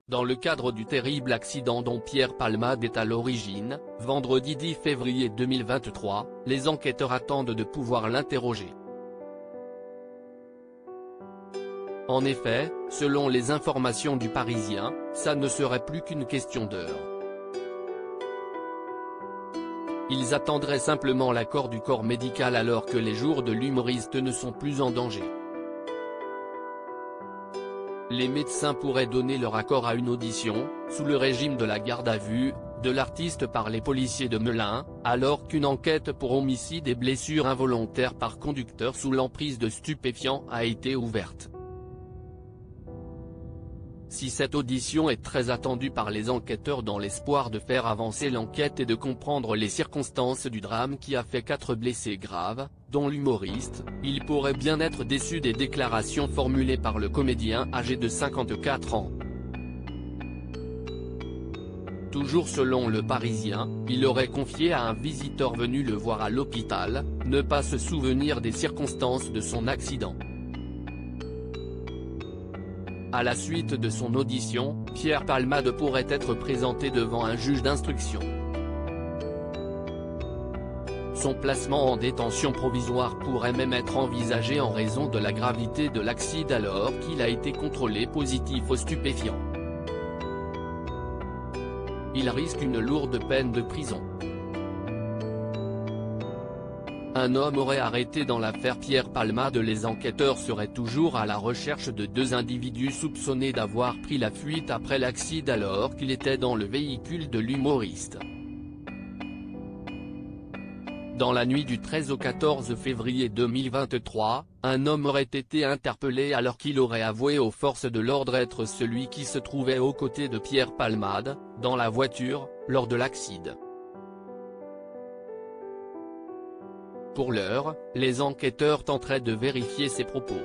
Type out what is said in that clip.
Dans le cadre du terrible accident dont Pierre Palmade est à l'origine, vendredi 10 février 2023, les enquêteurs attendent de pouvoir l'interroger. En effet, selon les informations du Parisien, ça ne serait plus qu'une question d'heure. Ils attendraient simplement l'accord du corps médical alors que les jours de l'humoriste ne sont plus en danger. Les médecins pourraient donner leur accord à une audition, sous le régime de la garde à vue, de l'artiste par les policiers de Melun, alors qu'une enquête pour homicide et blessures involontaires par conducteur sous l'emprise de stupéfiants a été ouverte. Si cette audition est très attendue par les enquêteurs dans l'espoir de faire avancer l'enquête et de comprendre les circonstances du drame qui a fait 4 blessés graves, dont l'humoriste, il pourrait bien être déçu des déclarations formulées par le comédien âgé de 54 ans. Toujours selon Le Parisien, il aurait confié à un visiteur venu le voir à l'hôpital, ne pas se souvenir des circonstances de son accident. À la suite de son audition, Pierre Palmade pourrait être présenté devant un juge d'instruction. Son placement en détention provisoire pourrait même être envisagé en raison de la gravité de l'accident alors qu'il a été contrôlé positif aux stupéfiants. Il risque une lourde peine de prison. Un homme aurait arrêté dans l'affaire Pierre Palmade. Les enquêteurs seraient toujours à la recherche de 2 individus soupçonnés d'avoir pris la fuite après l'accident alors qu'il était dans le véhicule de l'humoriste. Dans la nuit du 13 au 14 février 2023, un homme aurait été interpellé alors qu'il aurait avoué aux forces de l'ordre être celui qui se trouvait aux côtés de Pierre Palmade, dans la voiture, lors de l'accident. Pour l'heure, les enquêteurs tenteraient de vérifier ces propos.